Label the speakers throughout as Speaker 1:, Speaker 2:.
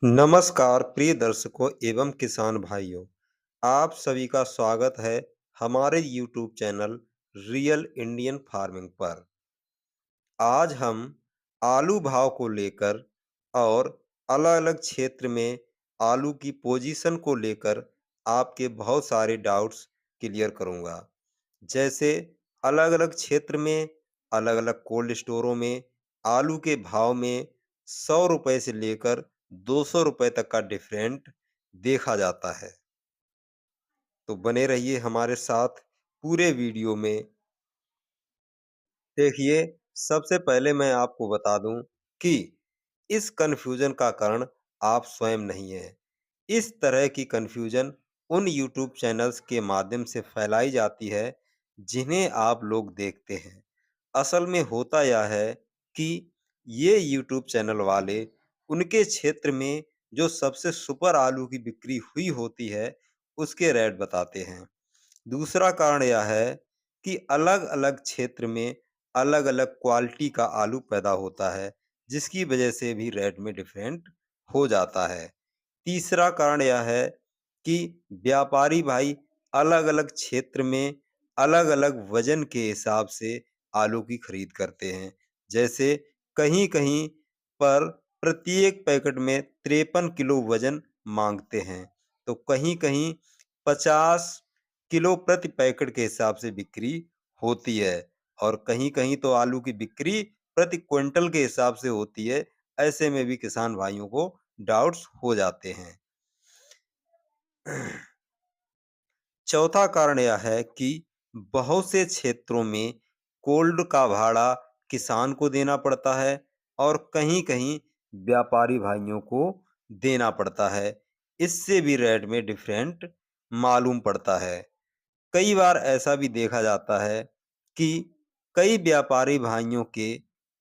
Speaker 1: नमस्कार प्रिय दर्शकों एवं किसान भाइयों, आप सभी का स्वागत है हमारे YouTube channel real Indian farming पर। आज हम आलू भाव को लेकर और अलग-अलग क्षेत्र में आलू की पोजीशन को लेकर आपके बहुत सारे डाउट्स क्लियर करूंगा। जैसे अलग-अलग क्षेत्र में, अलग-अलग कोल्ड स्टोरों में आलू के भाव में ₹100 से लेकर ₹200 तक का डिफरेंट देखा जाता है। तो बने रहिए हमारे साथ पूरे वीडियो में। देखिए, सबसे पहले मैं आपको बता दूं कि इस कन्फ्यूजन का कारण आप स्वयं नहीं हैं। इस तरह की कन्फ्यूजन उन यूट्यूब चैनल्स के माध्यम से फैलाई जाती है, जिन्हें आप लोग देखते हैं। असल में होता यह है कि ये यूट्यूब चैनल वाले उनके क्षेत्र में जो सबसे सुपर आलू की बिक्री हुई होती है, उसके रेट बताते हैं। दूसरा कारण यह है कि अलग-अलग क्षेत्र में अलग-अलग क्वालिटी का आलू पैदा होता है, जिसकी वजह से भी रेट में डिफरेंट हो जाता है। तीसरा कारण यह है कि व्यापारी भाई अलग-अलग क्षेत्र में अलग-अलग वज़न के हिसाब से आलू की खरीद करते हैं। जैसे कहीं-कहीं पर प्रत्येक पैकेट में 53 किलो वज़न माँगते हैं, तो कहीं-कहीं 50 किलो प्रति पैकेट के हिसाब से बिक्री होती है और कहीं-कहीं तो आलू की बिक्री प्रति क्विंटल के हिसाब से होती है। ऐसे में भी किसान भाइयों को डाउट्स हो जाते हैं। चौथा कारण यह है कि बहुत से क्षेत्रों में कोल्ड का भाड़ा किसान को देना पड़ता है और कहीं-कहीं व्यापारी भाइयों को देना पड़ता है। इससे भी रेट में डिफरेंट मालूम पड़ता है। कई बार ऐसा भी देखा जाता है कि कई व्यापारी भाइयों के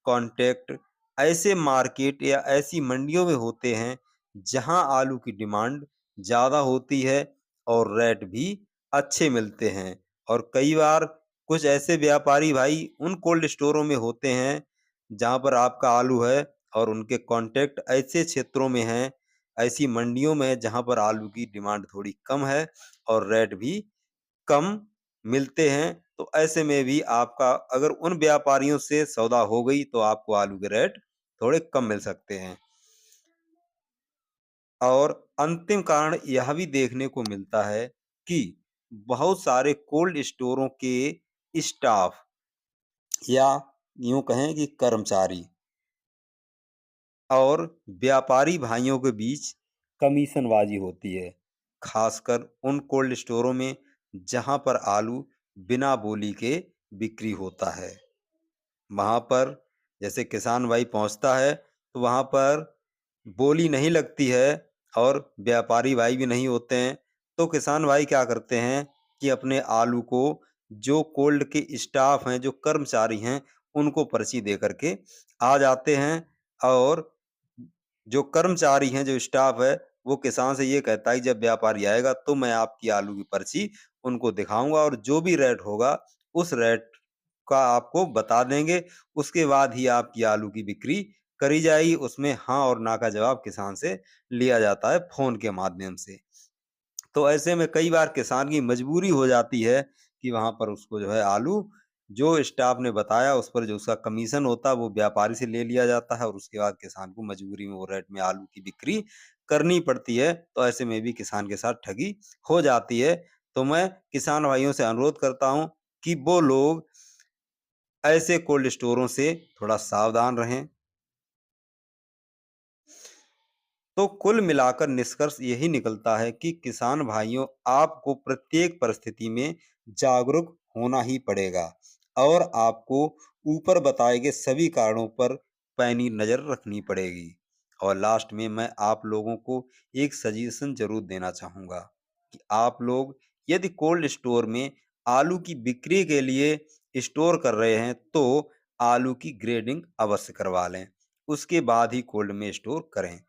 Speaker 1: कॉन्टैक्ट ऐसे मार्केट या ऐसी मंडियों में होते हैं, जहां आलू की डिमांड ज़्यादा होती है और रेट भी अच्छे मिलते हैं। और कई बार कुछ ऐसे व्यापारी भाई उन कोल्ड स्टोरों में होते हैं, जहां पर आपका आलू है और उनके कॉन्टैक्ट ऐसे क्षेत्रों में हैं, ऐसी मंडियों में हैं, जहां पर आलू की डिमांड थोड़ी कम है और रेट भी कम मिलते हैं। तो ऐसे में भी आपका अगर उन व्यापारियों से सौदा हो गई तो आपको आलू के रेट थोड़े कम मिल सकते हैं। और अंतिम कारण यह भी देखने को मिलता है कि बहुत सारे कोल्ड स्टोरों के स्टाफ या यूं कहें कि कर्मचारी और व्यापारी भाइयों के बीच कमीशनबाजी होती है, खासकर उन कोल्ड स्टोरों में जहां पर आलू बिना बोली के बिक्री होता है। वहां पर जैसे किसान भाई पहुंचता है तो वहां पर बोली नहीं लगती है और व्यापारी भाई भी नहीं होते हैं। तो किसान भाई क्या करते हैं कि अपने आलू को जो कोल्ड के स्टाफ हैं, जो कर्मचारी हैं, उनको पर्ची दे करके आ जाते हैं और जो कर्मचारी हैं, जो स्टाफ है, वो किसान से ये कहता है कि जब व्यापारी आएगा तो मैं आपकी आलू की पर्ची उनको दिखाऊँगा और जो भी रेट होगा, उस रेट का आपको बता देंगे। उसके बाद ही आपकी आलू की बिक्री करी जाएगी। उसमें हाँ और ना का जवाब किसान से लिया जाता है फ़ोन के माध्यम से। तो ऐसे में कई बार किसान की मजबूरी हो जाती है कि वहाँ पर उसको जो है आलू जो स्टाफ ने बताया उस पर जो उसका कमीशन होता है वो व्यापारी से ले लिया जाता है और उसके बाद किसान को मजबूरी में वो रेट में आलू की बिक्री करनी पड़ती है। तो ऐसे में भी किसान के साथ ठगी हो जाती है। तो मैं किसान भाइयों से अनुरोध करता हूँ कि वो लोग ऐसे कोल्ड स्टोरों से थोड़ा सावधान रहें। तो कुल मिलाकर निष्कर्ष यही निकलता है कि किसान भाइयों आपको प्रत्येक परिस्थिति में जागरूक होना ही पड़ेगा और आपको ऊपर बताए गए सभी कारणों पर पैनी नज़र रखनी पड़ेगी। और लास्ट में मैं आप लोगों को एक सजेशन जरूर देना चाहूँगा कि आप लोग यदि कोल्ड स्टोर में आलू की बिक्री के लिए स्टोर कर रहे हैं तो आलू की ग्रेडिंग अवश्य करवा लें, उसके बाद ही कोल्ड में स्टोर करें।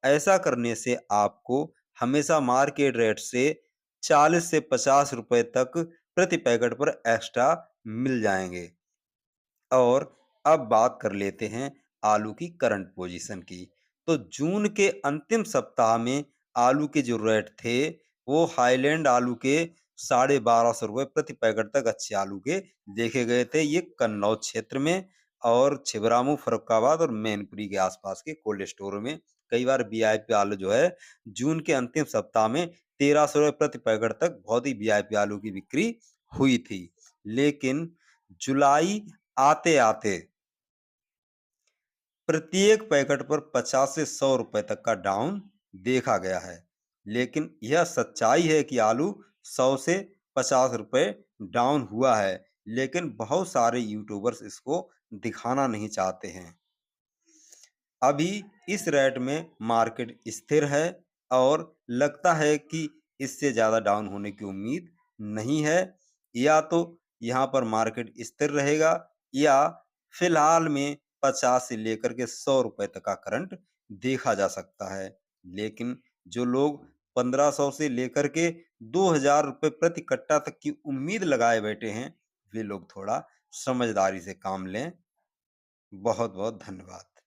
Speaker 1: ऐसा करने से आपको हमेशा मार्केट रेट से 40 से 50 रुपए तक प्रति पैकेट पर एक्स्ट्रा मिल जाएंगे। और अब बात कर लेते हैं आलू की करंट पोजीशन की। तो जून के अंतिम सप्ताह में आलू के जो रेट थे, वो हाईलैंड आलू के 1250 रुपए प्रति पैकेट तक अच्छे आलू के देखे गए थे। ये कन्नौज क्षेत्र में और छिबरामऊ, फर्रुखाबाद और मैनपुरी के आसपास के कोल्ड स्टोरों में कई बार वीआईपी आलू जो है जून के अंतिम सप्ताह में 1300 रुपए प्रति पैकेट तक बहुत ही वीआईपी आलू की बिक्री हुई थी। लेकिन जुलाई आते आते प्रत्येक पैकेट पर 50 से 100 रुपए तक का डाउन देखा गया है। लेकिन यह सच्चाई है कि आलू 100 से 50 रुपए डाउन हुआ है, लेकिन बहुत सारे यूट्यूबर्स इसको दिखाना नहीं चाहते हैं। अभी इस रेट में मार्केट स्थिर है और लगता है कि इससे ज़्यादा डाउन होने की उम्मीद नहीं है। या तो यहाँ पर मार्केट स्थिर रहेगा या फिलहाल में 50 से लेकर के 100 रुपए तक का करंट देखा जा सकता है। लेकिन जो लोग 1500 से लेकर के 2000 रुपए प्रति कट्टा तक की उम्मीद लगाए बैठे हैं, वे लोग थोड़ा समझदारी से काम लें। बहुत बहुत धन्यवाद।